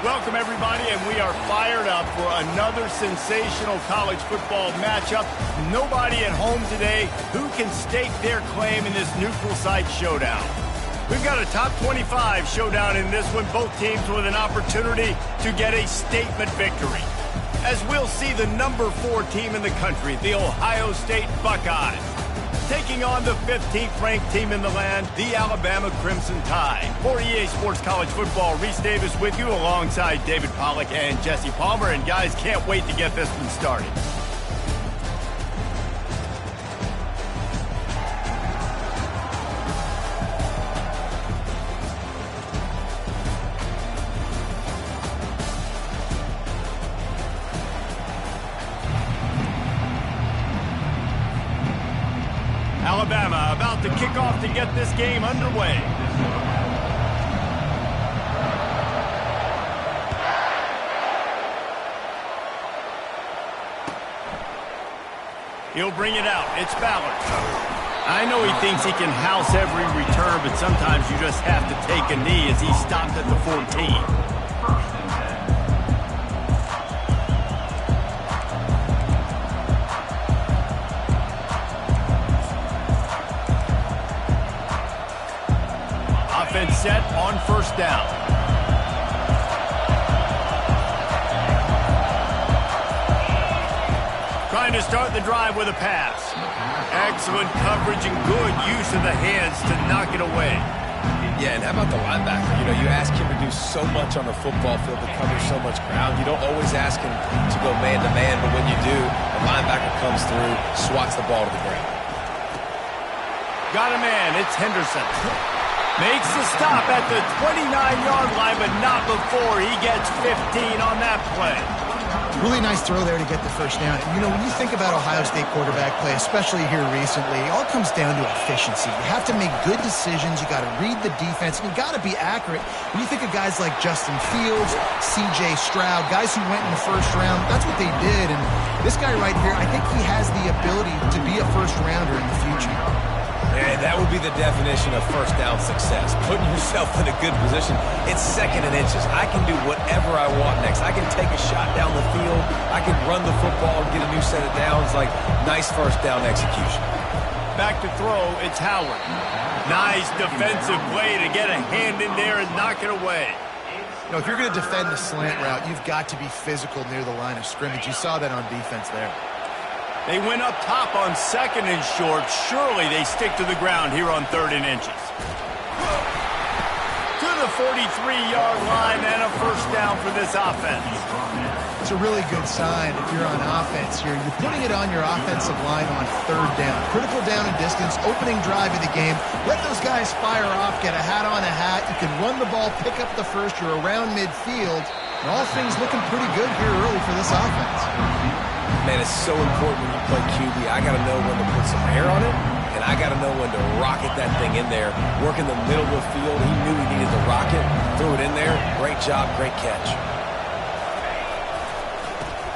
Welcome, everybody, and we are fired up for another sensational college football matchup. Nobody at home today who can stake their claim in this neutral site showdown. We've got a top 25 showdown in this one, both teams with an opportunity to get a statement victory. As we'll see the number 4 team in the country, the Ohio State Buckeyes, taking on the 15th ranked team in the land, the Alabama Crimson Tide. For EA Sports College Football, Reese Davis with you alongside David Pollack and Jesse Palmer. And guys, can't wait to get this one started. Alabama about to kick off to get this game underway. He'll bring it out. It's Ballard. I know he thinks he can house every return, but sometimes you just have to take a knee as he stopped at the 14. Offense set on first down. Trying to start the drive with a pass. Excellent coverage and good use of the hands to knock it away. Yeah, and how about the linebacker? You know, you ask him to do so much on the football field to cover so much ground. You don't always ask him to go man-to-man, but when you do, the linebacker comes through, swats the ball to the ground. Got a man. It's Henderson. Makes the stop at the 29-yard line, but not before he gets 15 on that play. Really nice throw there to get the first down. And, you know, when you think about Ohio State quarterback play, especially here recently, it all comes down to efficiency. You have to make good decisions. You got to read the defense, and you got to be accurate. When you think of guys like Justin Fields, C.J. Stroud, guys who went in the first round, that's what they did. And this guy right here, I think he has the ability to be a first-rounder in the future. And that would be the definition of first down success. Putting yourself in a good position. It's second and inches. I can do whatever I want next. I can take a shot down the field. I can run the football and get a new set of downs. Like, nice first down execution. Back to throw, it's Howard. Nice defensive play to get a hand in there and knock it away. You know, if you're going to defend the slant route, you've got to be physical near the line of scrimmage. You saw that on defense there. They went up top on second and short. Surely they stick to the ground here on third and inches. To the 43-yard line and a first down for this offense. It's a really good sign if you're on offense here. You're putting it on your offensive line on third down. Critical down and distance, opening drive of the game. Let those guys fire off, get a hat on a hat. You can run the ball, pick up the first. You're around midfield. And all things looking pretty good here early for this offense. Man, it's so important when you play QB. I got to know when to put some air on it, and I got to know when to rocket that thing in there. Work in the middle of the field. He knew he needed to rocket. Threw it in there. Great job, great catch.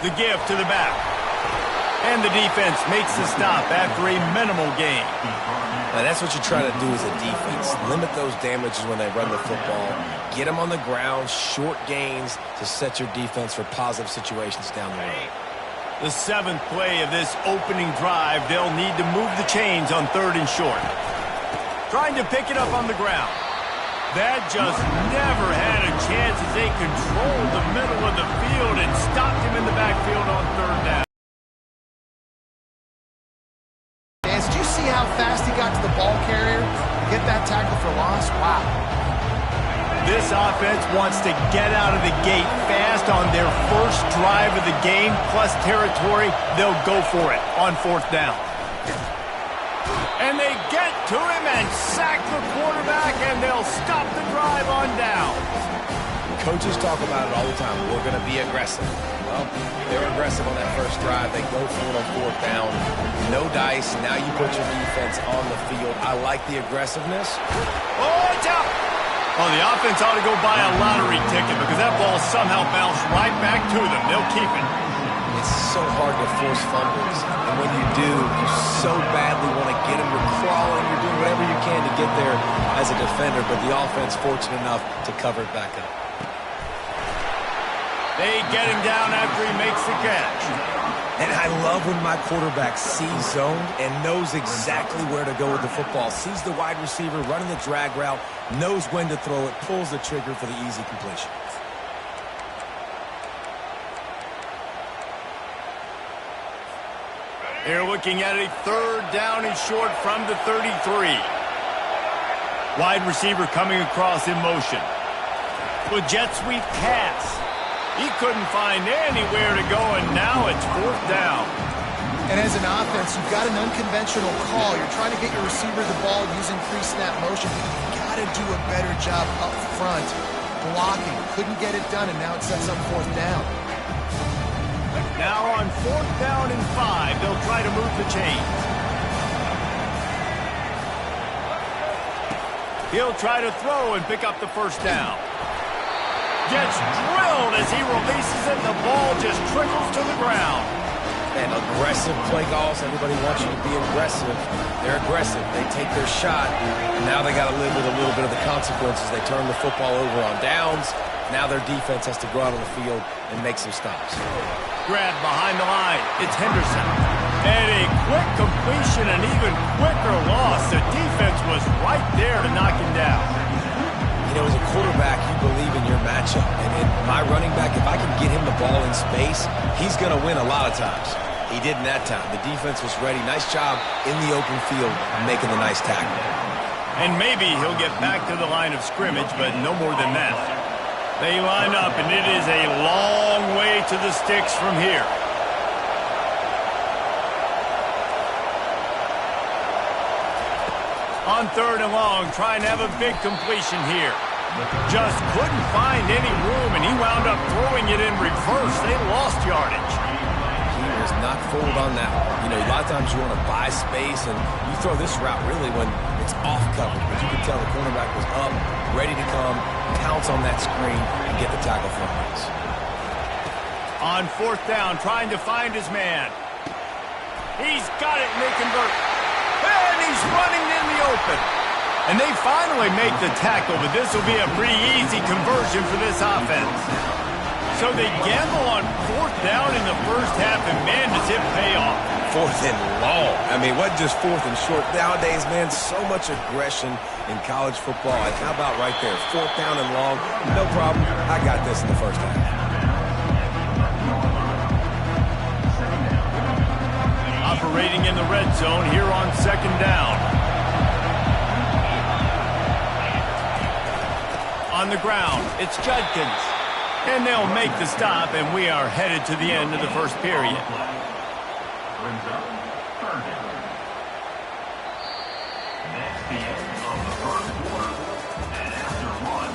The give to the back. And the defense makes the stop after a minimal gain. Now, that's what you try to do as a defense. Limit those damages when they run the football. Get them on the ground, short gains to set your defense for positive situations down the road. The 7th play of this opening drive, they'll need to move the chains on third and short. Trying to pick it up on the ground. That just never had a chance as they controlled the middle of the field and stopped him in the backfield on third down. Did you see how fast he got to the ball carrier? Get that tackle for loss? Wow. This offense wants to get out of the gate fast on their first drive of the game, plus territory. They'll go for it on fourth down. And they get to him and sack the quarterback, and they'll stop the drive on down. Coaches talk about it all the time. We're going to be aggressive. Well, they're aggressive on that first drive. They go for it on fourth down. No dice. Now you put your defense on the field. I like the aggressiveness. Oh, it's out. Oh, the offense ought to go buy a lottery ticket because that ball somehow bounced right back to them. They'll keep it. It's so hard to force fumbles. And when you do, you so badly want to get them. You're crawling. You're doing whatever you can to get there as a defender. But the offense fortunate enough to cover it back up. They get him down after he makes the catch. And I love when my quarterback sees zone and knows exactly where to go with the football. Sees the wide receiver running the drag route, knows when to throw it, pulls the trigger for the easy completion. They're looking at a 3rd down and short from the 33. Wide receiver coming across in motion. With jet sweep pass. He couldn't find anywhere to go, and now it's 4th down. And as an offense, you've got an unconventional call. You're trying to get your receiver the ball using pre-snap motion, but you've got to do a better job up front blocking. Couldn't get it done, and now it sets up 4th down. Now on 4th down and 5, they'll try to move the chains. He'll try to throw and pick up the 1st down. Gets drilled as he releases it, and the ball just trickles to the ground. And aggressive play calls. Everybody wants you to be aggressive. They're aggressive. They take their shot. And now they got to live with a little bit of the consequences. They turn the football over on downs. Now their defense has to go out on the field and make some stops. Grab behind the line. It's Henderson. And a quick completion, an even quicker loss. The defense was right there to knock him down. You know, as a quarterback, you believe in your matchup. And in my running back, if I can get him the ball in space, he's going to win a lot of times. He did in that time. The defense was ready. Nice job in the open field making the nice tackle. And maybe he'll get back to the line of scrimmage, but no more than that. They line up, and it is a long way to the sticks from here. On 3rd and long, trying to have a big completion here. Just couldn't find any room, and he wound up throwing it in reverse. They lost yardage. He was not fooled on that one. You know, a lot of times you want to buy space, and you throw this route really when it's off coverage. But you can tell the cornerback was up, ready to come, pounce on that screen, and get the tackle for him. On 4th down, trying to find his man. He's got it, and they convert. And he's running in the open. And they finally make the tackle, but this will be a pretty easy conversion for this offense. So they gamble on 4th down in the first half, and man, does it pay off. 4th and long. I mean, what just 4th and short? Nowadays, man, so much aggression in college football. And how about right there? 4th down and long. No problem. I got this in the first half. Operating in the red zone here on 2nd down. On the ground, it's Judkins. And they'll make the stop, and we are headed to the end of the first period. That's the end of the first quarter. And after one,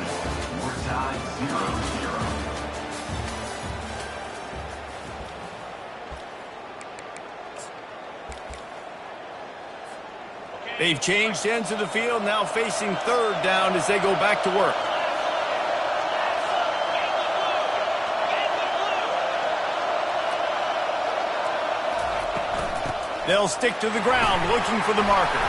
we're tied 0-0. They've changed ends of the field, now facing 3rd down as they go back to work. They'll stick to the ground, looking for the marker.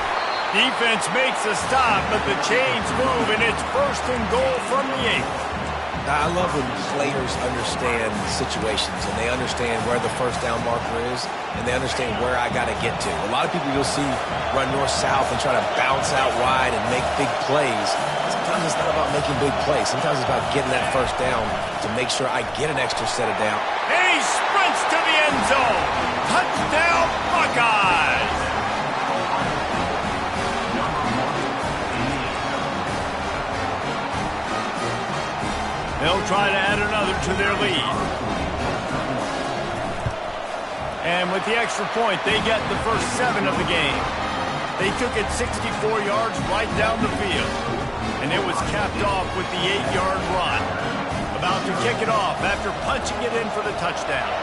Defense makes a stop, but the chains move, and it's 1st and goal from the 8. I love when players understand situations, and they understand where the 1st down marker is, and they understand where I got to get to. A lot of people you'll see run north-south and try to bounce out wide and make big plays. Sometimes it's not about making big plays. Sometimes it's about getting that 1st down to make sure I get an extra set of down. And he sprints to the end zone. Touchdown, Buckeyes! They'll try to add another to their lead. And with the extra point, they get the first 7 of the game. They took it 64 yards right down the field. And it was capped off with the 8-yard run. About to kick it off after punching it in for the touchdown.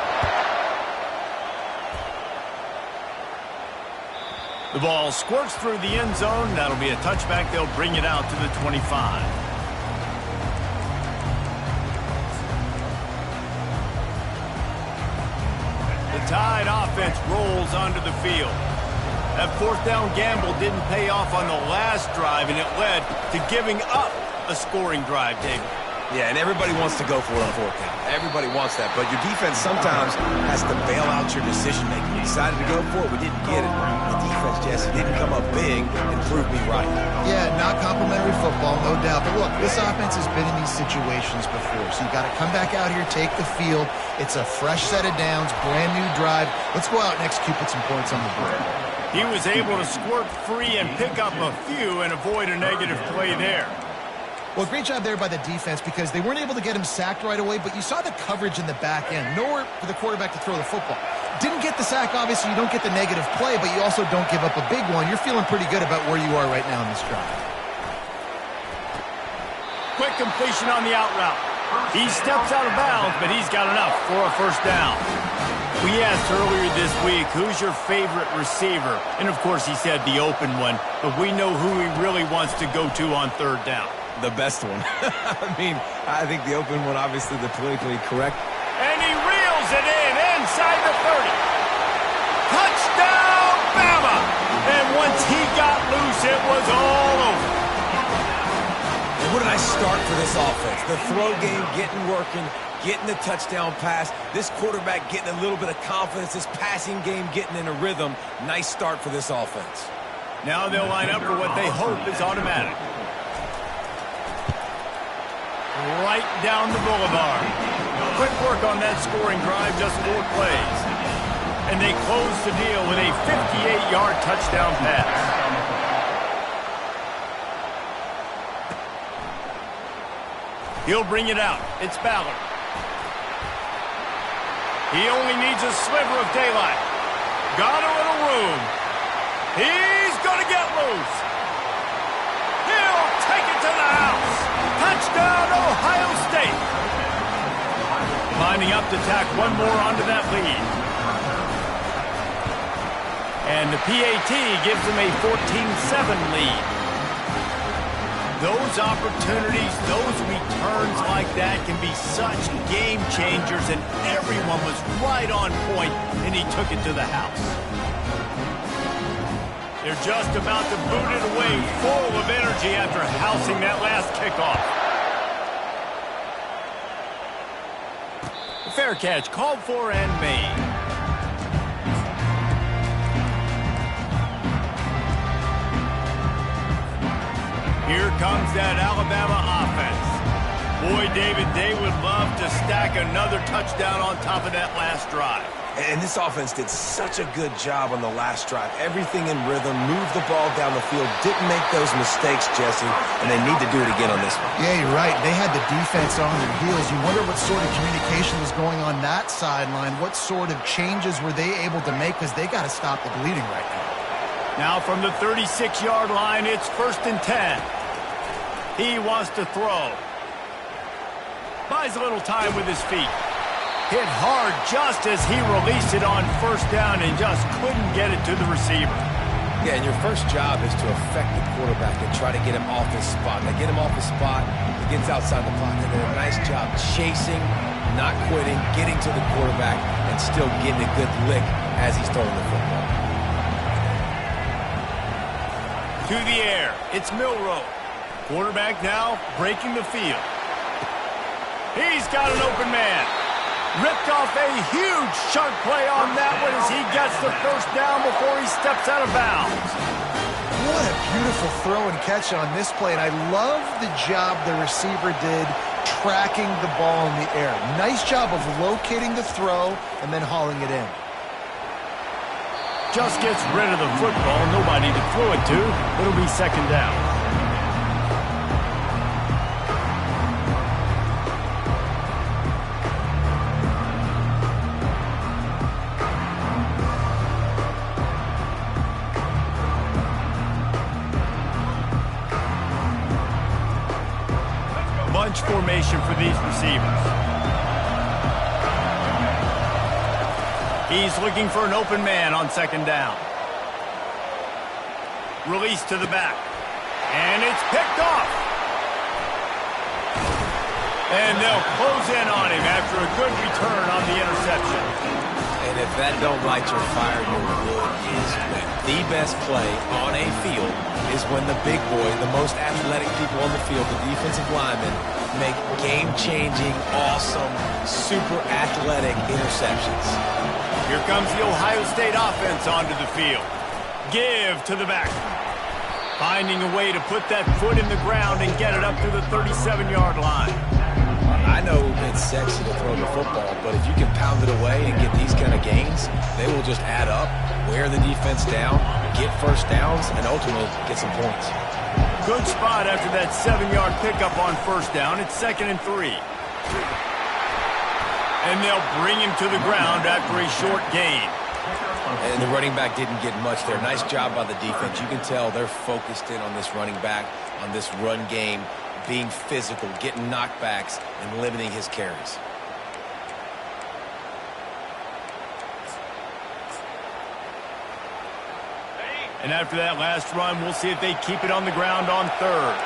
The ball squirts through the end zone. That'll be a touchback. They'll bring it out to the 25. The Tide offense rolls onto the field. That 4th down gamble didn't pay off on the last drive, and it led to giving up a scoring drive, David. Yeah, and everybody wants to go for it on 4 count. Everybody wants that, but your defense sometimes has to bail out your decision-making. You decided to go for it, we didn't get it. The defense, Jesse, didn't come up big and prove me right. Yeah, not complimentary football, no doubt. But look, this offense has been in these situations before, so you got to come back out here, take the field. It's a fresh set of downs, brand new drive. Let's go out and execute, put some points on the board. He was able to squirt free and pick up a few and avoid a negative play there. Well, great job there by the defense because they weren't able to get him sacked right away, but you saw the coverage in the back end. Nowhere for the quarterback to throw the football. Didn't get the sack, obviously. You don't get the negative play, but you also don't give up a big one. You're feeling pretty good about where you are right now in this drive. Quick completion on the out route. He steps out of bounds, but he's got enough for a first down. We asked earlier this week, who's your favorite receiver? And, of course, he said the open one, but we know who he really wants to go to on third down. The best one. I mean, I think the open one, obviously the politically correct. And he reels it in inside the 30. Touchdown, Bama! And once he got loose, it was all over. And what did I start for this offense? The throw game getting working, getting the touchdown pass. This quarterback getting a little bit of confidence. This passing game getting in a rhythm. Nice start for this offense. Now they'll line up for what they hope is automatic. Right down the boulevard. Quick work on that scoring drive, just 4 plays. And they close the deal with a 58-yard touchdown pass. He'll bring it out. It's Ballard. He only needs a sliver of daylight. Got a little room. He's going to get loose. He'll take it to the house. Touchdown, Ohio State. Lining up to tack one more onto that lead. And the PAT gives them a 14-7 lead. Those opportunities, those returns like that can be such game changers, and everyone was right on point, and he took it to the house. They're just about to boot it away, full of energy after housing that last kickoff. Fair catch, called for and made. Here comes that Alabama offense. Boy, David, they would love to stack another touchdown on top of that last drive. And this offense did such a good job on the last drive. Everything in rhythm, moved the ball down the field, didn't make those mistakes, Jesse, and they need to do it again on this one. Yeah, you're right. They had the defense on their heels. You wonder what sort of communication was going on that sideline. What sort of changes were they able to make, because they got to stop the bleeding right now. Now from the 36-yard line, it's 1st and 10. He wants to throw. Buys a little time with his feet. Hit hard just as he released it on 1st down and just couldn't get it to the receiver. Yeah, and your first job is to affect the quarterback and try to get him off his spot. They get him off his spot, he gets outside the pocket. They did a nice job chasing, not quitting, getting to the quarterback, and still getting a good lick as he's throwing the football. To the air, it's Milroe. Quarterback now breaking the field. He's got an open man. Ripped off a huge chunk play on that one as he gets the 1st down before he steps out of bounds. What a beautiful throw and catch on this play, and I love the job the receiver did tracking the ball in the air. Nice job of locating the throw and then hauling it in. Just gets rid of the football, nobody to throw it to. It'll be 2nd down. Bunch formation for these receivers. He's looking for an open man on 2nd down. Release to the back. And it's picked off. And they'll close in on him after a good return on the interception. And if If that don't light your fire, your wood is wet. The best play on a field is when the big boy, the most athletic people on the field, the defensive linemen, make game-changing, awesome, super athletic interceptions. Here comes the Ohio State offense onto the field. Give to the back. Finding a way to put that foot in the ground and get it up to the 37-yard line. I know it's sexy to throw the football, but if you can pound it away and get these kind of gains, they will just add up, wear the defense down, get first downs, and ultimately get some points. Good spot after that 7-yard pickup on first down. It's 2nd and 3. And they'll bring him to the ground after a short gain. And the running back didn't get much there. Nice job by the defense. You can tell they're focused in on this running back, on this run game, being physical, getting knockbacks, and limiting his carries. And after that last run, we'll see if they keep it on the ground on 3rd.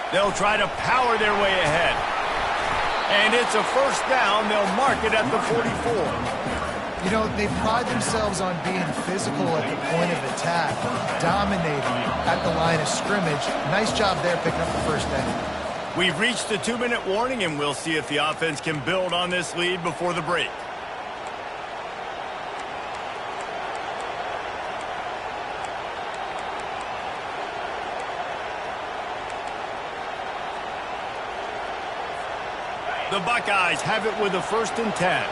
They'll try to power their way ahead. And it's a first down. They'll mark it at the 44. You know, they pride themselves on being physical at the point of attack, dominating at the line of scrimmage. Nice job there picking up the first down. We've reached the 2-minute warning, and we'll see if the offense can build on this lead before the break. The Buckeyes have it with a 1st and 10.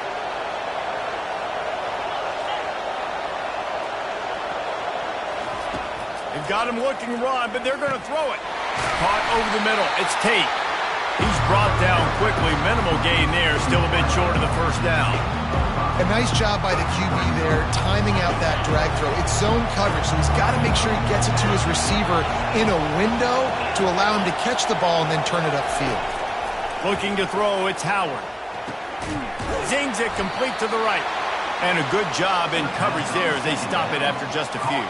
They've got him looking run, but they're going to throw it. Caught over the middle. It's Tate. He's brought down quickly. Minimal gain there. Still a bit short of the first down. A nice job by the QB there, timing out that drag throw. It's zone coverage, so he's got to make sure he gets it to his receiver in a window to allow him to catch the ball and then turn it upfield. Looking to throw, it's Howard. Zings it complete to the right. And a good job in coverage there as they stop it after just a few.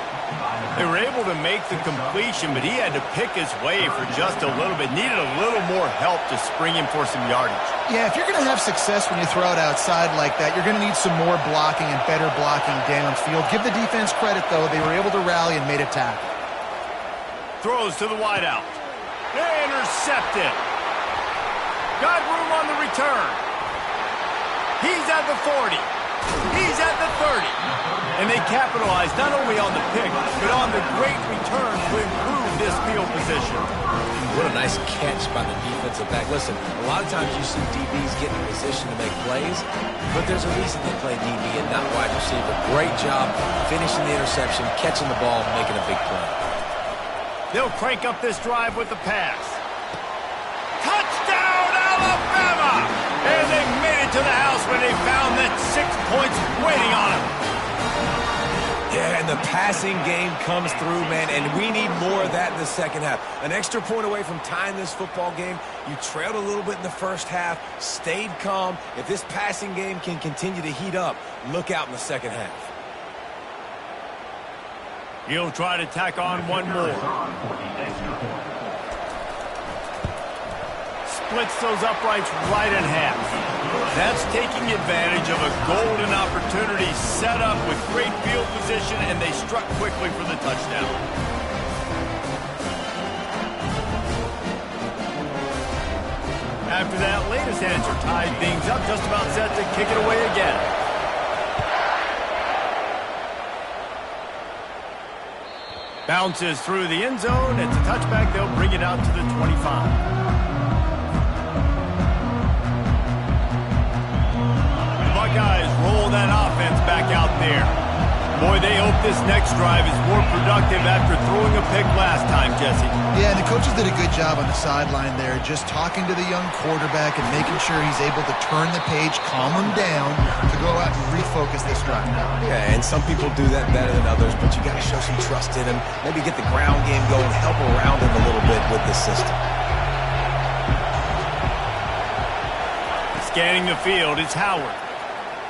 They were able to make the completion, but he had to pick his way for just a little bit. Needed a little more help to spring him for some yardage. Yeah, if you're going to have success when you throw it outside like that, you're going to need some more blocking and better blocking downfield. Give the defense credit, though. They were able to rally and made a tackle. Throws to the wideout. Intercepted. Got room on the return. He's at the 40. He's at the 30. And they capitalized not only on the pick, but on the great return to improve this field position. What a nice catch by the defensive back. Listen, a lot of times you see DBs get in position to make plays, but there's a reason they play DB and not wide receiver. Great job finishing the interception, catching the ball, making a big play. They'll crank up this drive with the pass. Touchdown, Alabama! And they made it to the house when they found that 6 points waiting on them. Yeah, and the passing game comes through, man, and we need more of that in the second half. An extra point away from tying this football game. You trailed a little bit in the first half, stayed calm. If this passing game can continue to heat up, look out in the second half. He'll try to tack on one more. Splits those uprights right in half. That's taking advantage of a golden opportunity set up with great field position, and they struck quickly for the touchdown. After that latest answer tied things up, just about set to kick it away again. Bounces through the end zone. It's a touchback. They'll bring it out to the 25. Guys, roll that offense back out there. Boy, they hope this next drive is more productive after throwing a pick last time, Jesse. Yeah, and the coaches did a good job on the sideline there, just talking to the young quarterback and making sure he's able to turn the page, calm him down, to go out and refocus this drive. Yeah, and some people do that better than others, but you got to show some trust in him. Maybe get the ground game going, help around him a little bit with the system. Scanning the field, it's Howard.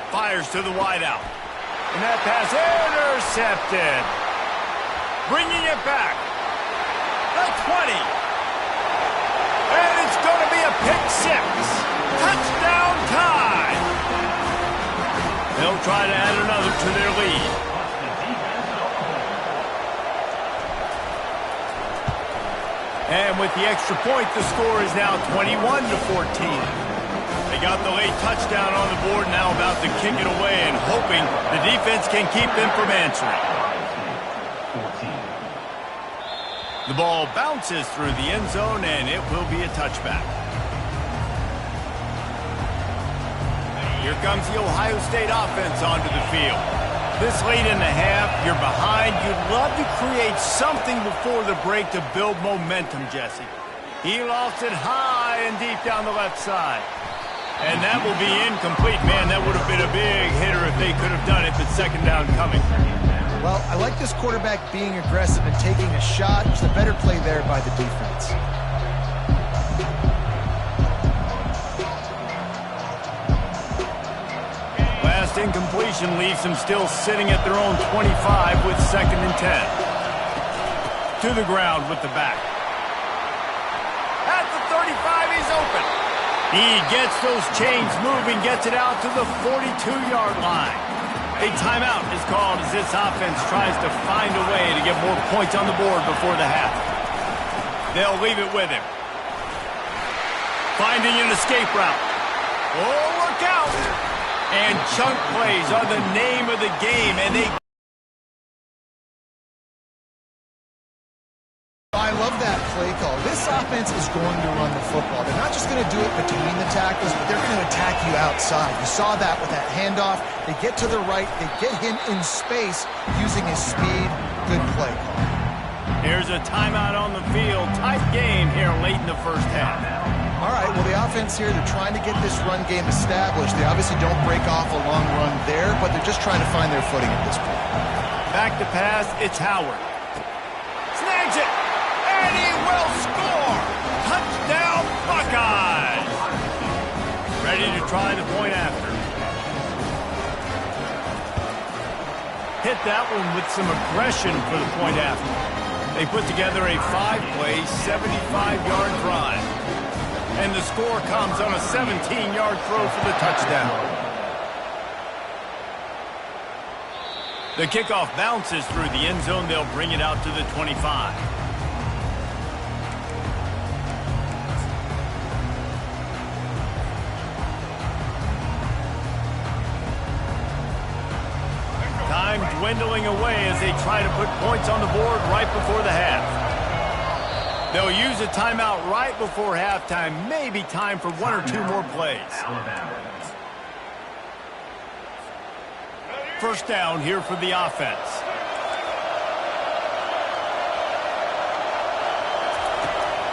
Fires to the wideout. And that pass intercepted. Bringing it back. The 20. And it's going to be a pick six. Touchdown time. They'll try to add another to their lead. And with the extra point, the score is now 21-14. They got the late touchdown on the board, now about to kick it away and hoping the defense can keep them from answering. The ball bounces through the end zone, and it will be a touchback. Here comes the Ohio State offense onto the field. This late in the half, you're behind. You'd love to create something before the break to build momentum, Jesse. He lost it high and deep down the left side. And that will be incomplete. Man, that would have been a big hitter if they could have done it, but second down coming. Well, I like this quarterback being aggressive and taking a shot. It's a better play there by the defense. Last incompletion leaves them still sitting at their own 25 with 2nd and 10. To the ground with the back. At the 35, he's open. He gets those chains moving, gets it out to the 42-yard line. A timeout is called as this offense tries to find a way to get more points on the board before the half. They'll leave it with him. Finding an escape route. Oh, look out! And chunk plays are the name of the game, and I love that play call. This offense is going to run the football. They're not just going to do it between the tackles, but they're going to attack you outside. You saw that with that handoff. They get to the right. They get him in space using his speed. Good play call. Here's a timeout on the field. Tight game here late in the first half. All right, well, the offense here, they're trying to get this run game established. They obviously don't break off a long run there, but they're just trying to find their footing at this point. Back to pass, it's Howard. Snags it, and he will score! Touchdown, Buckeyes! Ready to try the point after. Hit that one with some aggression for the point after. They put together a 5-play, 75-yard drive. And the score comes on a 17-yard throw for the touchdown. The kickoff bounces through the end zone. They'll bring it out to the 25. Time dwindling away as they try to put points on the board right before the half. They'll use a timeout right before halftime. Maybe time for 1 or 2 more plays. First down here for the offense.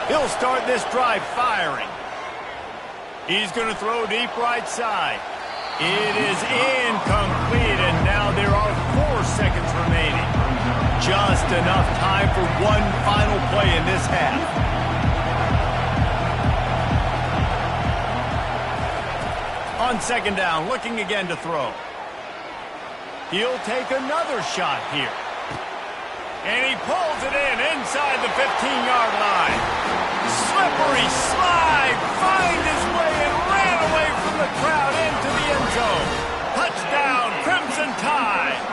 He'll start this drive firing. He's going to throw deep right side. It is incomplete, and now there are 4 seconds remaining. Just enough time for one final play in this half. On second down, looking again to throw. He'll take another shot here. And he pulls it in inside the 15-yard line. Slippery slide, find his way and ran away from the crowd into the end zone. Touchdown, Crimson Tide.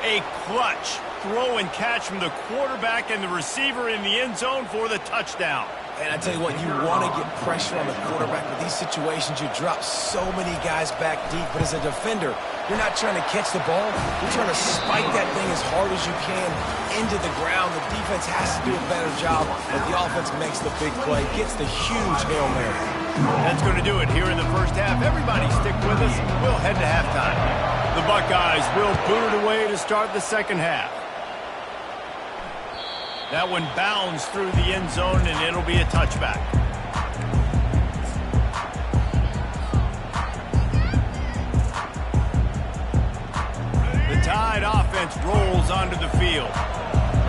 A clutch throw and catch from the quarterback and the receiver in the end zone for the touchdown. And I tell you what, you want to get pressure on the quarterback. With these situations, you drop so many guys back deep. But as a defender, you're not trying to catch the ball. You're trying to spike that thing as hard as you can into the ground. The defense has to do a better job, but the offense makes the big play, gets the huge Hail Mary. That's going to do it here in the first half. Everybody stick with us. We'll head to halftime. The Buckeyes will boot it away to start the second half. That one bounds through the end zone, and it'll be a touchback. The Tide offense rolls onto the field.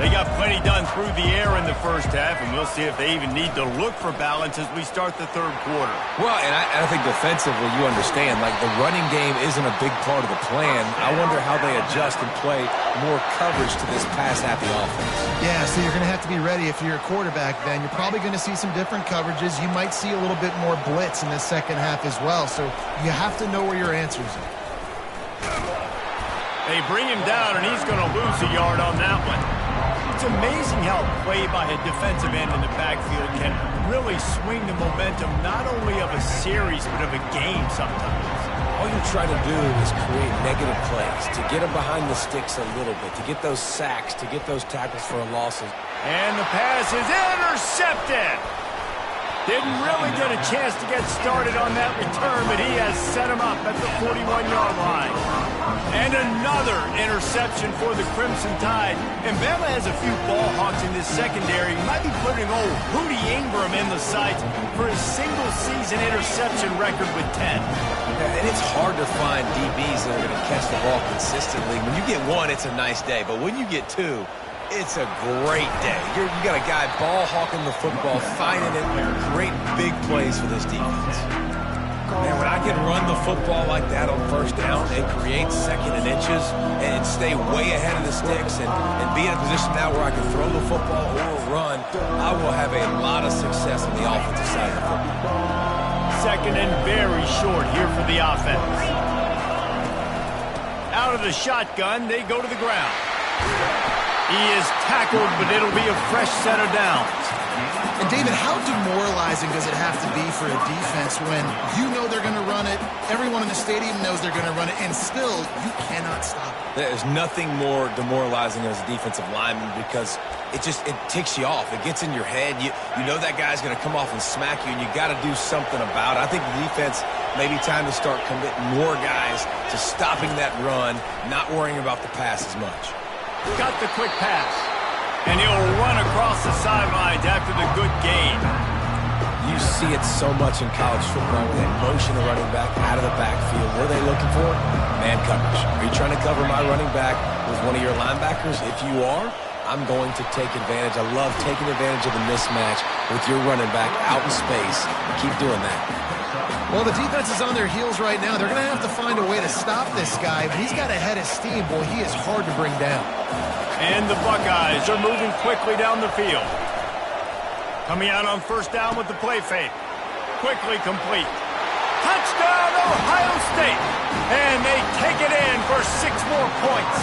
They got plenty done through the air in the first half, and we'll see if they even need to look for balance as we start the third quarter. Well, and I think defensively, you understand, like the running game isn't a big part of the plan. I wonder how they adjust and play more coverage to this pass-happy offense. Yeah, so you're going to have to be ready if you're a quarterback then. You're probably going to see some different coverages. You might see a little bit more blitz in the second half as well, so you have to know where your answers are. They bring him down, and he's going to lose a yard on that one. It's amazing how play by a defensive end in the backfield can really swing the momentum not only of a series but of a game sometimes. All you're trying to do is create negative plays, to get them behind the sticks a little bit, to get those sacks, to get those tackles for losses. And the pass is intercepted. Didn't really get a chance to get started on that return, but he has set him up at the 41-yard line. And another interception for the Crimson Tide. And Bama has a few ball hawks in this secondary. He might be putting old Hootie Ingram in the sights for his single-season interception record with 10. And it's hard to find DBs that are going to catch the ball consistently. When you get one, it's a nice day. But when you get two, it's a great day. You got a guy ball hawking the football, finding it, great big plays for this defense. Man, when I can run the football like that on first down and create second and inches and stay way ahead of the sticks and be in a position now where I can throw the football or run, I will have a lot of success on the offensive side of the football. Second and very short here for the offense. Out of the shotgun, they go to the ground. He is tackled, but it'll be a fresh set of downs. And David, how demoralizing does it have to be for a defense when you know they're going to run it, everyone in the stadium knows they're going to run it, and still you cannot stop it? There's nothing more demoralizing as a defensive lineman because it ticks you off. It gets in your head. You know that guy's going to come off and smack you, and you got to do something about it. I think the defense may be time to start committing more guys to stopping that run, not worrying about the pass as much. Got the quick pass. And he'll run across the sidelines after the good gain. You see it so much in college football with that motion of running back out of the backfield. What are they looking for? Man coverage. Are you trying to cover my running back with one of your linebackers? If you are, I'm going to take advantage. I love taking advantage of the mismatch with your running back out in space. Keep doing that. Well, the defense is on their heels right now. They're going to have to find a way to stop this guy. But he's got a head of steam. Boy, he is hard to bring down. And the Buckeyes are moving quickly down the field. Coming out on first down with the play fake. Quickly complete. Touchdown, Ohio State! And they take it in for 6 more points.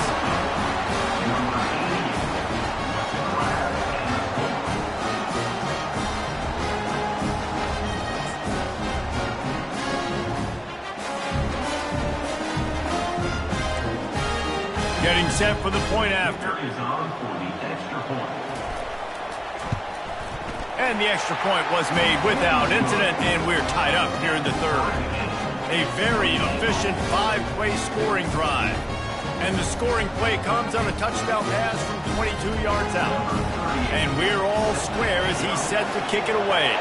Getting set for the point after. Is on for the extra point. And the extra point was made without incident, and we're tied up here in the third. A very efficient 5-play scoring drive. And the scoring play comes on a touchdown pass from 22 yards out. And we're all square as he's set to kick it away.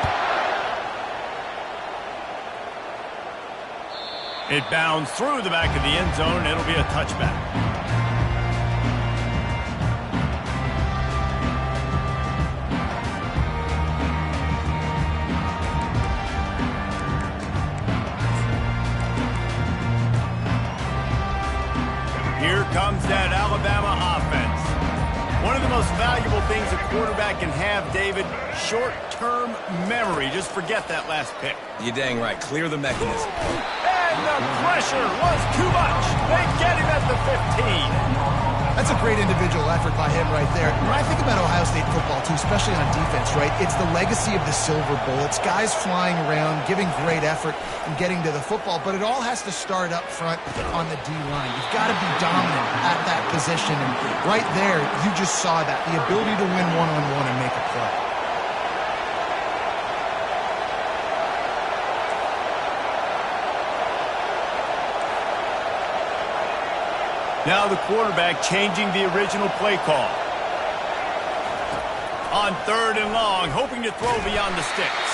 It bounds through the back of the end zone, and it'll be a touchback. Here comes that Alabama offense. One of the most valuable things a quarterback can have, David, short-term memory. Just forget that last pick. You're dang right. Clear the mechanism. And the pressure was too much. They get him at the 15. That's a great individual effort by him right there. When I think about Ohio State football, too, especially on defense, right, it's the legacy of the Silver Bowl. It's guys flying around, giving great effort, and getting to the football. But it all has to start up front on the D-line. You've got to be dominant at that position. And right there, you just saw that, the ability to win one-on-one and make a play. Now the quarterback changing the original play call. On third and long, hoping to throw beyond the sticks.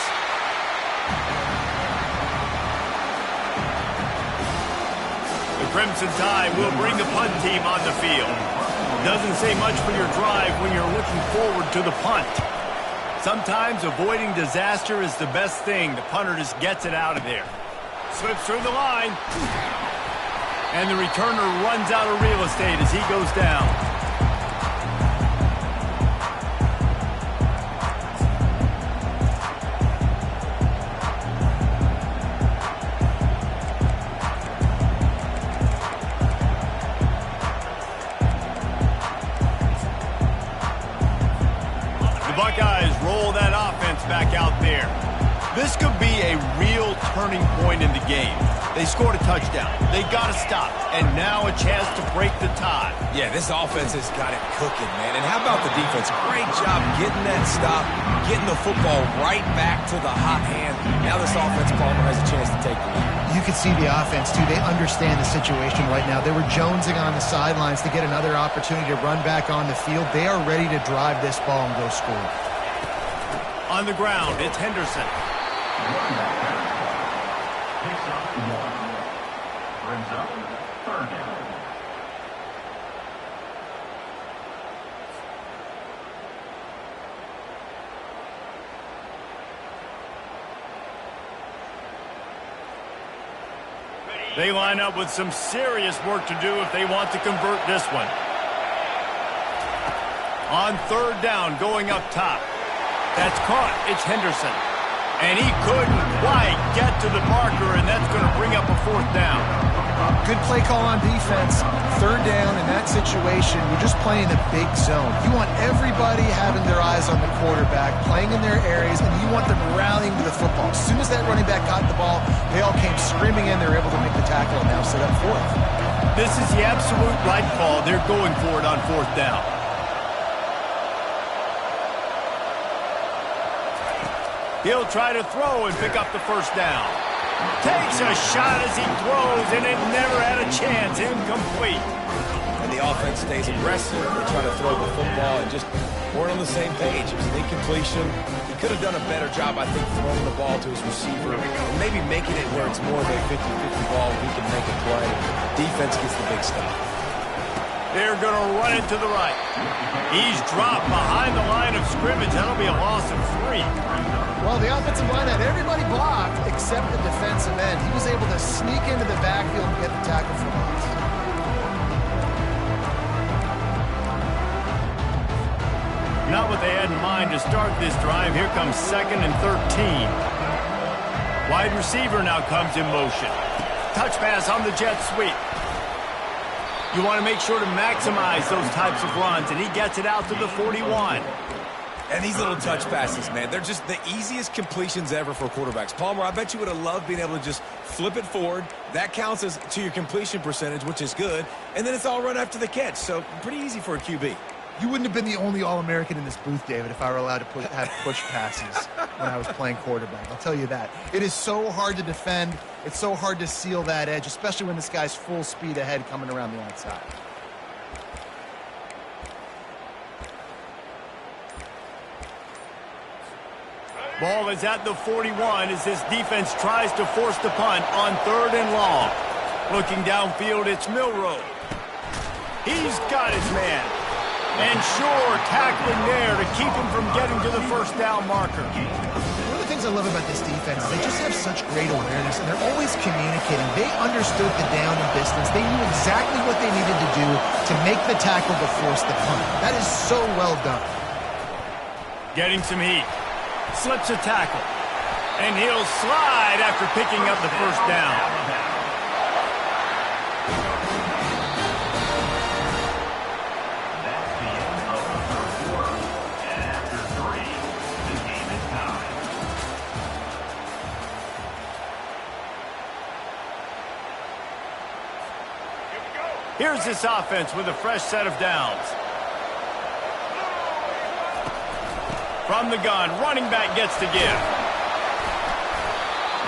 The Crimson Tide will bring the punt team on the field. Doesn't say much for your drive when you're looking forward to the punt. Sometimes avoiding disaster is the best thing. The punter just gets it out of there. Slips through the line. And the returner runs out of real estate as he goes down. back out there. This could be a real turning point in the game. They scored a touchdown. They got to stop. And now a chance to break the tie. Yeah, this offense has got it cooking, man. And how about the defense? Great job getting that stop, getting the football right back to the hot hand. Now this offense, Palmer, has a chance to take the lead. You can see the offense, too. They understand the situation right now. They were jonesing on the sidelines to get another opportunity to run back on the field. They are ready to drive this ball and go score. On the ground, it's Henderson. Picks up 1. Brings up 3rd down. They line up with some serious work to do if they want to convert this one. On 3rd down, going up top. That's caught. It's Henderson. And he couldn't quite get to the marker, and that's going to bring up a 4th down. Good play call on defense. 3rd down in that situation, you're just playing a big zone. You want everybody having their eyes on the quarterback, playing in their areas, and you want them rallying to the football. As soon as that running back got the ball, they all came screaming in. They were able to make the tackle and now set up 4th. This is the absolute right call. They're going for it on 4th down. He'll try to throw and pick up the 1st down. Takes a shot as he throws, and it never had a chance. Incomplete. And the offense stays aggressive. They try to throw the football and just weren't on the same page. It was an incompletion. He could have done a better job, I think, throwing the ball to his receiver and maybe making it where it's more of a 50-50 ball. He can make a play. Defense gets the big stop. They're going to run it to the right. He's dropped behind the line of scrimmage. That'll be a loss of 3. Well, the offensive line had everybody blocked except the defensive end. He was able to sneak into the backfield and get the tackle for loss. Not what they had in mind to start this drive. Here comes 2nd and 13. Wide receiver now comes in motion. Touch pass on the jet sweep. You want to make sure to maximize those types of runs, and he gets it out to the 41. And these little touch passes, man, they're just the easiest completions ever for quarterbacks. Palmer, I bet you would have loved being able to just flip it forward. That counts as to your completion percentage, which is good. And then it's all run after the catch, so pretty easy for a QB. You wouldn't have been the only All-American in this booth, David, if I were allowed to have push passes when I was playing quarterback. I'll tell you that. It is so hard to defend. It's so hard to seal that edge, especially when this guy's full speed ahead coming around the outside. Ball is at the 41 as this defense tries to force the punt on 3rd and long. Looking downfield, it's Milroe. He's got his man. And sure, tackling there to keep him from getting to the 1st down marker. One of the things I love about this defense is they just have such great awareness, and they're always communicating. They understood the down and distance. They knew exactly what they needed to do to make the tackle to force the punt. That is so well done. Getting some heat. Slips a tackle. And he'll slide after picking up the 1st down. That's the end of the 3rd quarter. And after 3, the game is tied. Here's this offense with a fresh set of downs. From the gun, running back gets to give.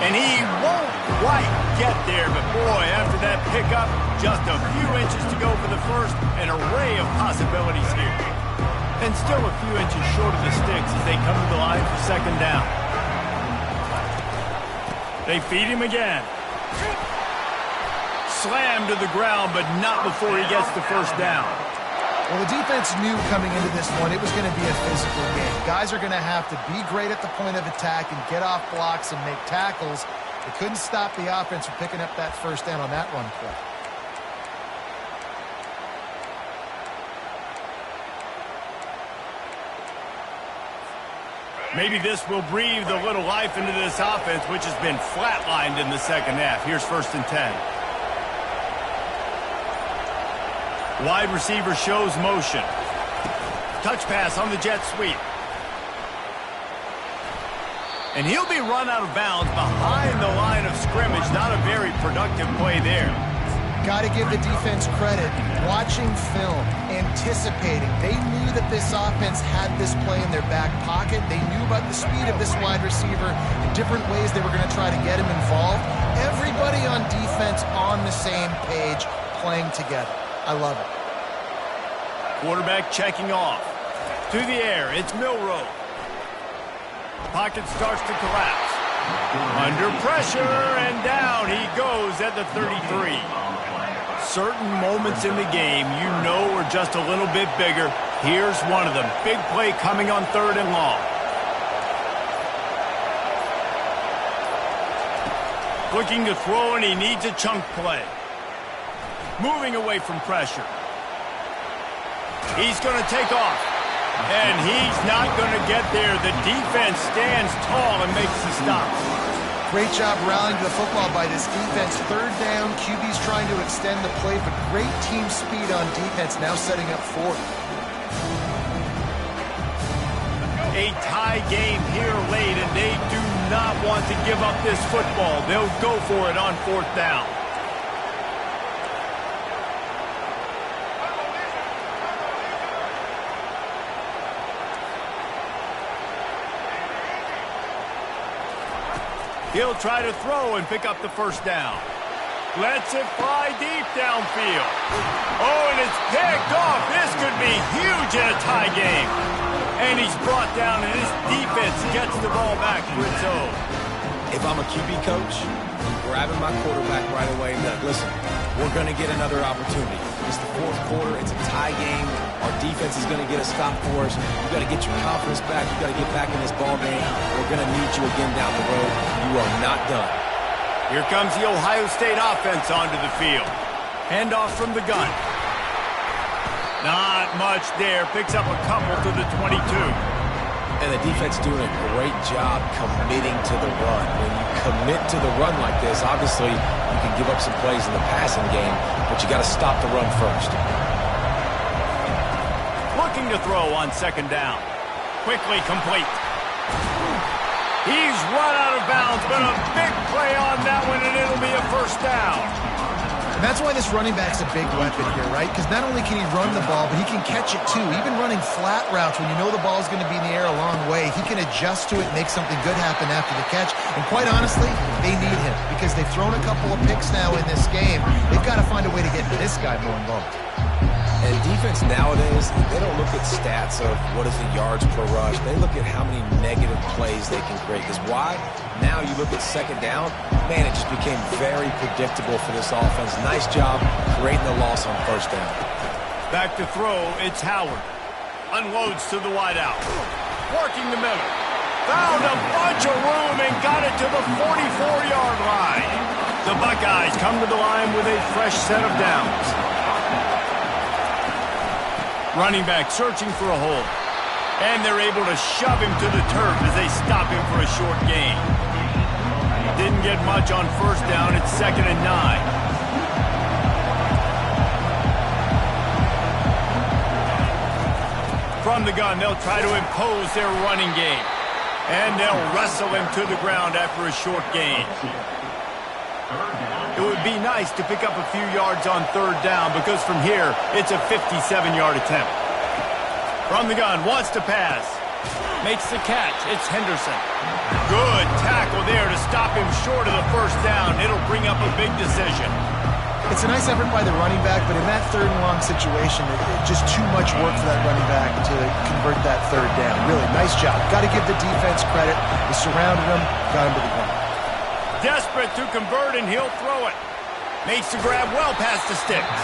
And he won't quite get there, but boy, after that pickup, just a few inches to go for the 1st, an array of possibilities here. And still a few inches short of the sticks as they come to the line for 2nd down. They feed him again. Slammed to the ground, but not before he gets the 1st down. Well, the defense knew coming into this one it was going to be a physical game. Guys are going to have to be great at the point of attack and get off blocks and make tackles. They couldn't stop the offense from picking up that 1st down on that run play. Maybe this will breathe a little life into this offense, which has been flatlined in the 2nd half. Here's 1st and 10. Wide receiver shows motion. Touch pass on the jet sweep. And he'll be run out of bounds behind the line of scrimmage. Not a very productive play there. Got to give the defense credit. Watching film, anticipating. They knew that this offense had this play in their back pocket. They knew about the speed of this wide receiver, the different ways they were going to try to get him involved. Everybody on defense on the same page, playing together. I love it. Quarterback checking off. To the air, it's Milroe. Pocket starts to collapse. Under pressure, and down he goes at the 33. Certain moments in the game you know are just a little bit bigger. Here's one of them. Big play coming on 3rd and long. Looking to throw, and he needs a chunk play. Moving away from pressure. He's going to take off. And he's not going to get there. The defense stands tall and makes the stop. Great job rallying to the football by this defense. 3rd down, QB's trying to extend the play, but great team speed on defense, now setting up 4th. A tie game here late, and they do not want to give up this football. They'll go for it on 4th down. He'll try to throw and pick up the 1st down. Lets it fly deep downfield. Oh, and it's picked off. This could be huge in a tie game. And he's brought down, and his defense gets the ball back for its own. If I'm a QB coach, I'm grabbing my quarterback right away and like, listen, we're going to get another opportunity. It's the 4th quarter. It's a tie game. Our defense is going to get a stop for us. You got to get your confidence back. You got to get back in this ball game. We're going to need you again down the road. You are not done. Here comes the Ohio State offense onto the field. Handoff from the gun. Not much there. Picks up a couple to the 22. And the defense doing a great job committing to the run. When you commit to the run like this, obviously you can give up some plays in the passing game, but you got to stop the run first. Looking to throw on 2nd down. Quickly complete. He's run out of bounds, but a big play on that one, and it'll be a 1st down. And that's why this running back's a big weapon here, right? Because not only can he run the ball, but he can catch it too. Even running flat routes when you know the ball's going to be in the air a long way, he can adjust to it and make something good happen after the catch. And quite honestly, they need him because they've thrown a couple of picks now in this game. They've got to find a way to get this guy more involved. And defense nowadays, they don't look at stats of what is the yards per rush. They look at how many negative plays they can create. Because why? Now you look at 2nd down, man, it just became very predictable for this offense. Nice job creating the loss on 1st down. Back to throw, it's Howard. Unloads to the wideout. Working the middle. Found a bunch of room and got it to the 44-yard line. The Buckeyes come to the line with a fresh set of downs. Running back searching for a hole. And they're able to shove him to the turf as they stop him for a short gain. Didn't get much on 1st down. It's 2nd and 9. From the gun, they'll try to impose their running game. And they'll wrestle him to the ground after a short gain. It would be nice to pick up a few yards on 3rd down because from here, it's a 57-yard attempt. From the gun, wants to pass. Makes the catch. It's Henderson. Good tackle there to stop him short of the 1st down. It'll bring up a big decision. It's a nice effort by the running back, but in that 3rd and long situation, just too much work for that running back to convert that 3rd down. Really, nice job. Got to give the defense credit. They surrounded him, got him to the ground. Desperate to convert, and he'll throw it. Makes the grab well past the sticks.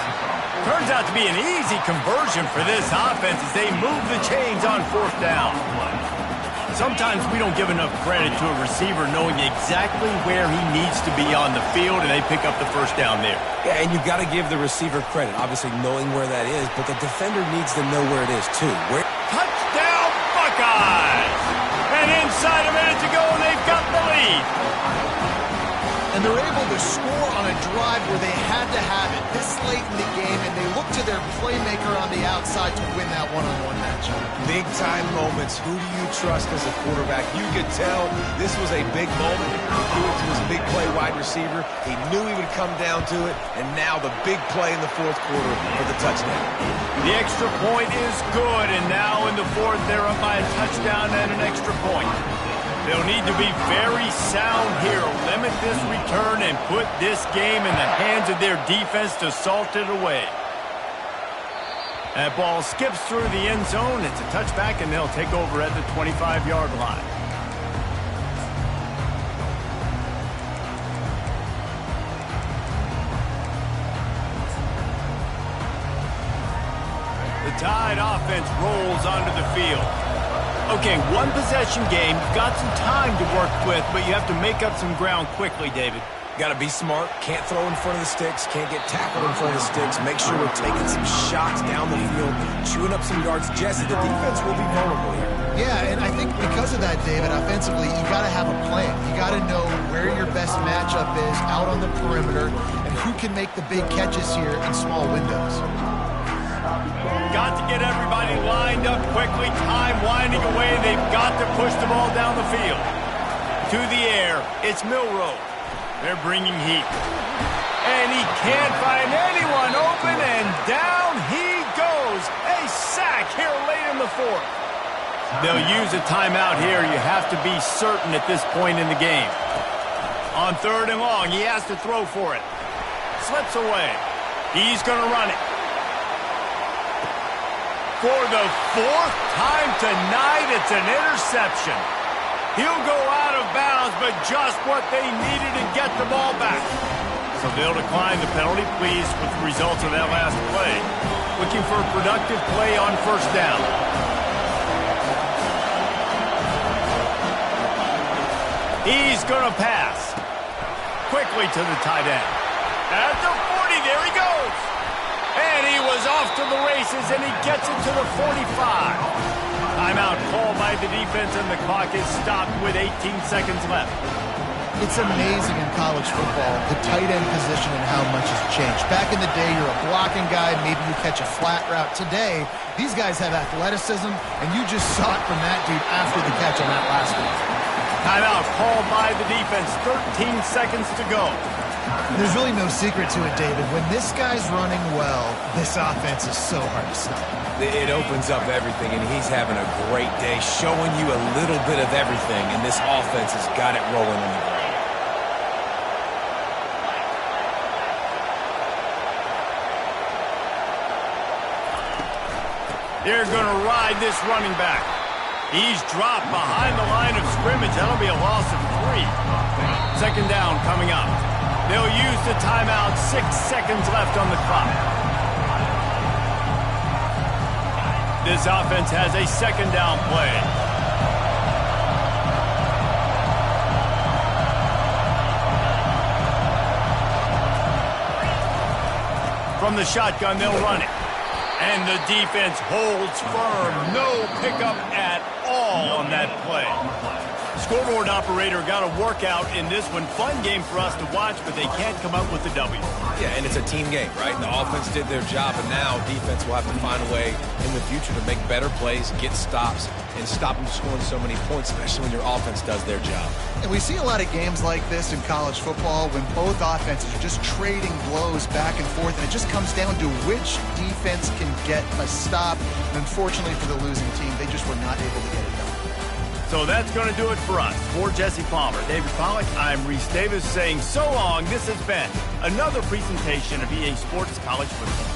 Turns out to be an easy conversion for this offense as they move the chains on 4th down. Sometimes we don't give enough credit to a receiver knowing exactly where he needs to be on the field, and they pick up the 1st down there. Yeah, and you got to give the receiver credit, obviously knowing where that is, but the defender needs to know where it is too. Touchdown, Buckeyes! And inside a minute to go, and they've got the lead. And they're able to score on a drive where they had to have it this late in the game, and they look to their playmaker on the outside to win that one-on-one matchup. Big-time moments. Who do you trust as a quarterback? You could tell this was a big moment. He threw it to his big play wide receiver. He knew he would come down to it, and now the big play in the fourth quarter for the touchdown. The extra point is good, and now in the fourth, they're up by a touchdown and an extra point. They'll need to be very sound here, limit this return, and put this game in the hands of their defense to salt it away. That ball skips through the end zone. It's a touchback, and they'll take over at the 25-yard line. The Tide offense rolls onto the field. Okay, one possession game. You've got some time to work with, but you have to make up some ground quickly, David. Got to be smart. Can't throw in front of the sticks. Can't get tackled in front of the sticks. Make sure we're taking some shots down the field, chewing up some yards. Jesse, the defense will be vulnerable here. Yeah, and I think because of that, David, offensively, you got to have a plan. You got to know where your best matchup is out on the perimeter and who can make the big catches here in small windows. Got to get everybody lined up quickly. Time winding away. They've got to push the ball down the field. To the air. It's Milroe. They're bringing heat. And he can't find anyone open, and down he goes. A sack here late in the fourth. They'll use a timeout here. You have to be certain at this point in the game. On 3rd and long, he has to throw for it. Slips away. He's going to run it. For the 4th time tonight, it's an interception. He'll go out of bounds, but just what they needed to get the ball back. So they'll decline the penalty, pleased with the results of that last play. Looking for a productive play on 1st down. He's going to pass. Quickly to the tight end. At the 40, there he goes. And he was off to the races, and he gets it to the 45. Timeout called by the defense, and the clock is stopped with 18 seconds left. It's amazing in college football, the tight end position and how much has changed. Back in the day, you're a blocking guy, maybe you catch a flat route. Today, these guys have athleticism, and you just saw it from that dude after the catch on that last one. Timeout called by the defense, 13 seconds to go. There's really no secret to it, David. When this guy's running well, this offense is so hard to stop. It opens up everything, and he's having a great day, showing you a little bit of everything, and this offense has got it rolling in the ground. They're going to ride this running back. He's dropped behind the line of scrimmage. That'll be a loss of 3. 2nd down coming up. They'll use the timeout. 6 seconds left on the clock. This offense has a 2nd down play. From the shotgun, they'll run it. And the defense holds firm. No pickup at all on that play. Scoreboard operator got a workout in this one. Fun game for us to watch, but they can't come up with the W. Yeah, and it's a team game, right? The offense did their job, and now defense will have to find a way in the future to make better plays, get stops, and stop them scoring so many points, especially when your offense does their job. And we see a lot of games like this in college football when both offenses are just trading blows back and forth, and it just comes down to which defense can get a stop. And unfortunately for the losing team, they just were not able to get it done. So that's going to do it for us. For Jesse Palmer, David Pollack, I'm Reese Davis saying so long. This has been another presentation of EA Sports College Football.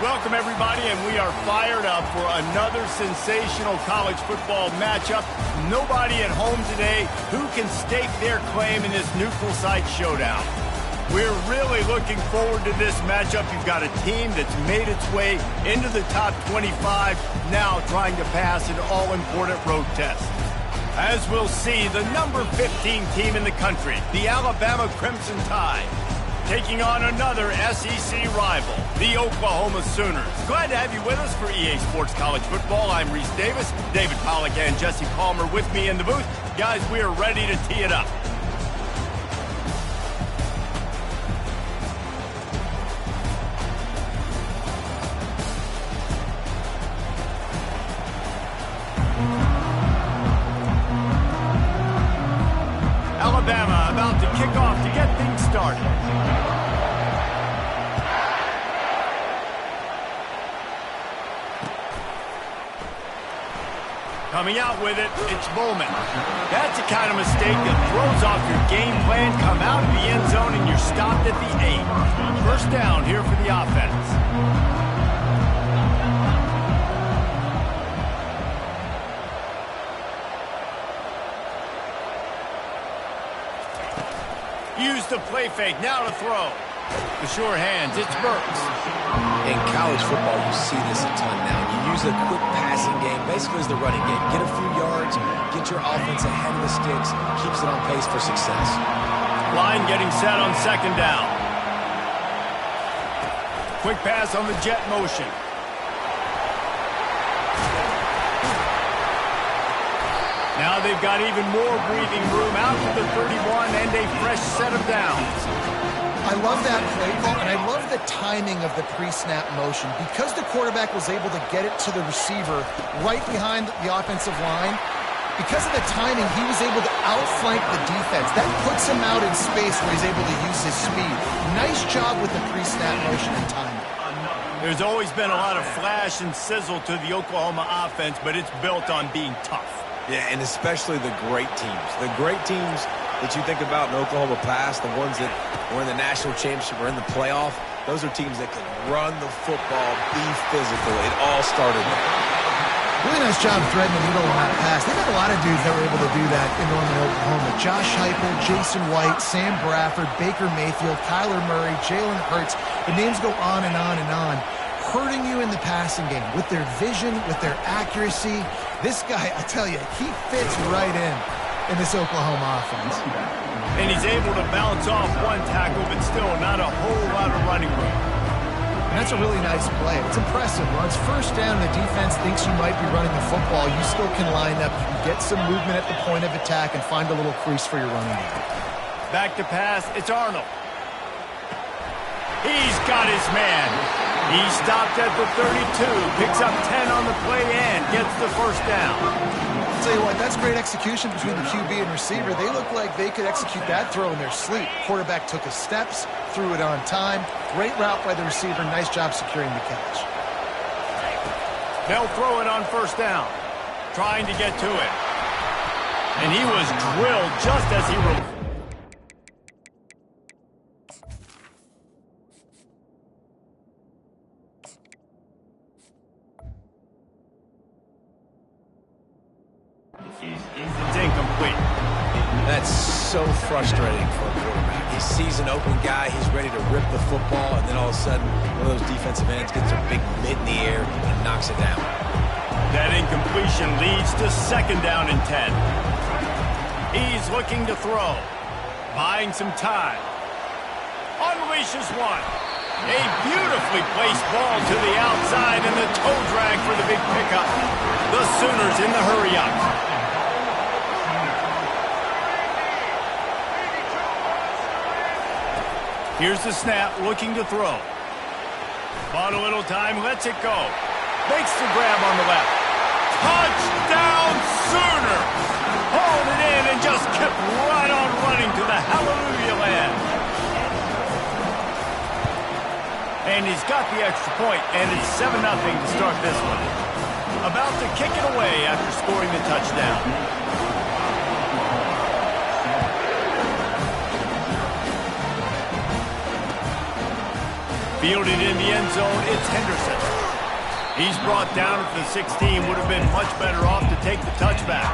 Welcome, everybody, and we are fired up for another sensational college football matchup. Nobody at home today who can stake their claim in this neutral site showdown. We're really looking forward to this matchup. You've got a team that's made its way into the top 25, now trying to pass an all-important road test. As we'll see, the number 15 team in the country, the Alabama Crimson Tide, taking on another SEC rival, the Oklahoma Sooners. Glad to have you with us for EA Sports College Football. I'm Reese Davis, David Pollack and Jesse Palmer with me in the booth. Guys, we are ready to tee it up. Alabama about to kick off to get things started. Coming out with it, it's Bowman. That's the kind of mistake that throws off your game plan. Come out of the end zone and you're stopped at the 8. First down here for the offense. Use the play fake, now to throw. The sure hands, it's Burks. In college football, you see this a ton now. You use a quick passing game, basically as the running game. Get a few yards, get your offense ahead of the sticks, keeps it on pace for success. Line getting set on second down. Quick pass on the jet motion. Now they've got even more breathing room out to the 31 and a fresh set of downs. I love that play call, and I love the timing of the pre-snap motion. Because the quarterback was able to get it to the receiver right behind the offensive line, because of the timing, he was able to outflank the defense. That puts him out in space where he's able to use his speed. Nice job with the pre-snap motion and timing. There's always been a lot of flash and sizzle to the Oklahoma offense, but it's built on being tough. Yeah, and especially the great teams. The great teams that you think about in Oklahoma past, the ones that were in the national championship or in the playoff, those are teams that can run the football, be physical. It all started there. Really nice job threading the needle on that pass. They've got a lot of dudes that were able to do that in Norman, Oklahoma. Josh Heupel, Jason White, Sam Bradford, Baker Mayfield, Kyler Murray, Jalen Hurts. The names go on and on and on. Hurting you in the passing game with their vision, with their accuracy. This guy, I tell you, he fits right in this Oklahoma offense. And he's able to bounce off one tackle, but still not a whole lot of running room. And that's a really nice play. It's impressive. When it's first down and the defense thinks you might be running the football, you still can line up. You can get some movement at the point of attack and find a little crease for your running game. Back to pass, it's Arnold. He's got his man. He stopped at the 32, picks up 10 on the play and gets the first down. I'll tell you what, that's great execution between the QB and receiver. They look like they could execute that throw in their sleep. Quarterback took his steps, threw it on time. Great route by the receiver. Nice job securing the catch. They'll throw it on first down, trying to get to it. And he was drilled just as he released. It's incomplete. That's so frustrating for a quarterback. He sees an open guy, he's ready to rip the football, and then all of a sudden, one of those defensive ends gets a big mitt in the air and knocks it down. That incompletion leads to second down and 10. He's looking to throw, buying some time. Unleashes one. A beautifully placed ball to the outside and the toe drag for the big pickup. The Sooners in the hurry-up. Here's the snap, looking to throw. Bought a little time, lets it go. Makes the grab on the left. Touchdown, Sooners! Hauled it in and just kept right on running to the hallelujah land. And he's got the extra point, and it's 7-0 to start this one. About to kick it away after scoring the touchdown. Fielded in the end zone, it's Henderson. He's brought down at the 16. Would have been much better off to take the touchback.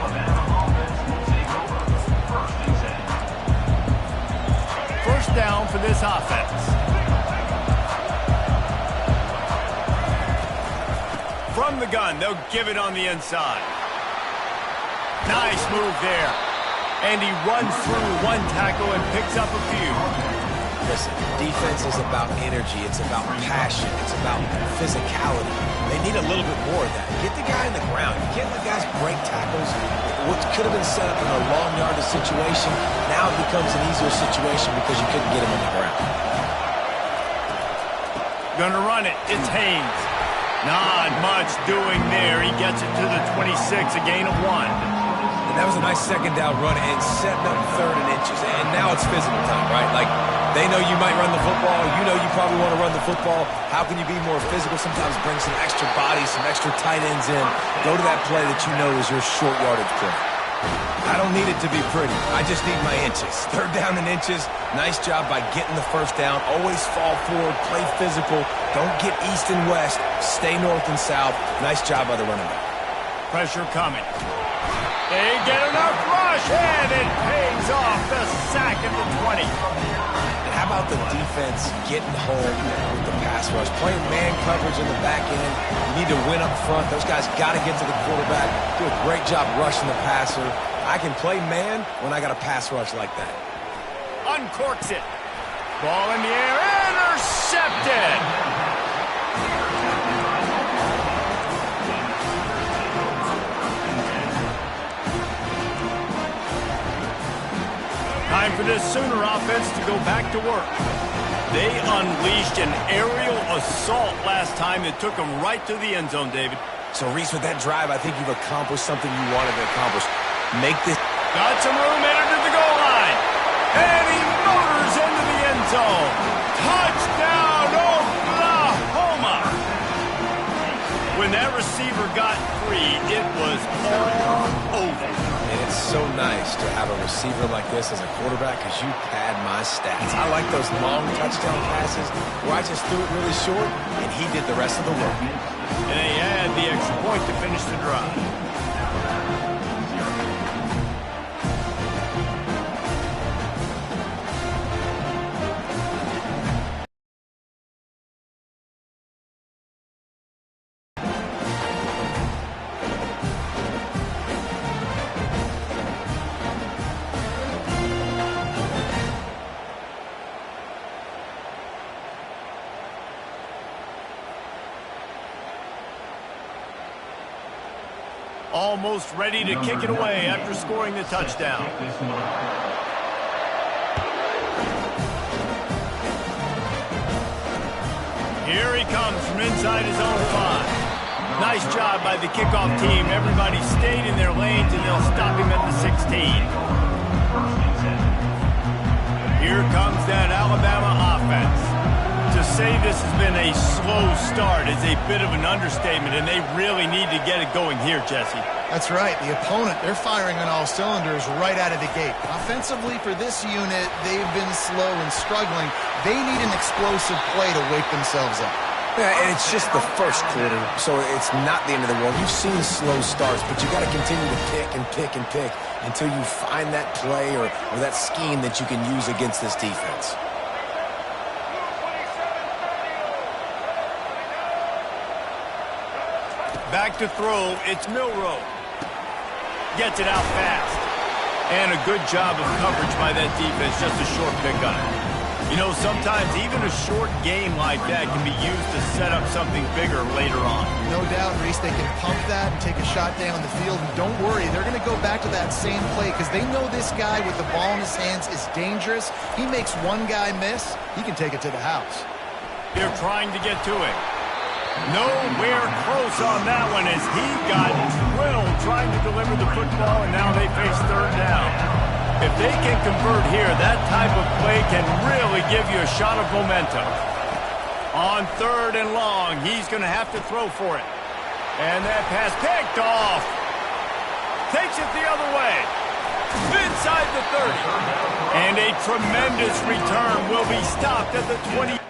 First down for this offense. From the gun, they'll give it on the inside. Nice move there. And he runs through one tackle and picks up a few. Listen, defense is about energy. It's about passion. It's about physicality. They need a little bit more of that. Get the guy in the ground. You can't let guys break tackles. What could have been set up in a long yardage situation, now it becomes an easier situation because you couldn't get him on the ground. Gonna run it. It's Haynes. Not much doing there. He gets it to the 26, a gain of 1. And that was a nice second down run and setting up 3rd and inches. And now it's physical time, right? Like, they know you might run the football. You know you probably want to run the football. How can you be more physical? Sometimes bring some extra bodies, some extra tight ends in. Go to that play that you know is your short yardage play. I don't need it to be pretty. I just need my inches. 3rd down and inches. Nice job by getting the first down. Always fall forward. Play physical. Don't get east and west. Stay north and south. Nice job by the running back. Pressure coming. They get enough rush, and it pays off the sack at the 20. And how about the defense getting home with the pass rush? Playing man coverage in the back end. You need to win up front. Those guys got to get to the quarterback. Do a great job rushing the passer. I can play man when I got a pass rush like that. Uncorks it. Ball in the air. Intercepted. Time for this Sooner offense to go back to work. They unleashed an aerial assault last time that took them right to the end zone, David. So, Reese, with that drive, I think you've accomplished something you wanted to accomplish. Make this... Got some room, entered to the goal line. And he motors into the end zone. Touchdown, Oklahoma! When that receiver got free, it was all over. And it's so nice to have a receiver like this as a quarterback because you pad my stats. I like those long touchdown passes where I just threw it really short and he did the rest of the work. And they had the extra point to finish the drive. Almost ready to kick it away after scoring the touchdown. Here he comes from inside his own 5. Nice job by the kickoff team. Everybody stayed in their lanes, and they'll stop him at the 16. Here comes that Alabama offense. To say this has been a slow start is a bit of an understatement, and they really need to get it going here, Jesse. That's right. The opponent, they're firing on all cylinders right out of the gate. Offensively for this unit, they've been slow and struggling. They need an explosive play to wake themselves up. Yeah, and it's just the first quarter, so it's not the end of the world. You've seen slow starts, but you got to continue to pick and pick and pick until you find that play or that scheme that you can use against this defense. Back to throw, it's Milroe. Gets it out fast. And a good job of coverage by that defense, just a short pickup. You know, sometimes even a short game like that can be used to set up something bigger later on. No doubt, Reese, they can pump that and take a shot down the field. And don't worry, they're going to go back to that same play because they know this guy with the ball in his hands is dangerous. He makes one guy miss, he can take it to the house. They're trying to get to it. Nowhere close on that one as he got drilled trying to deliver the football, and now they face 3rd down. If they can convert here, that type of play can really give you a shot of momentum. On 3rd and long, he's going to have to throw for it. And that pass picked off. Takes it the other way. Inside the 30. And a tremendous return will be stopped at the 20.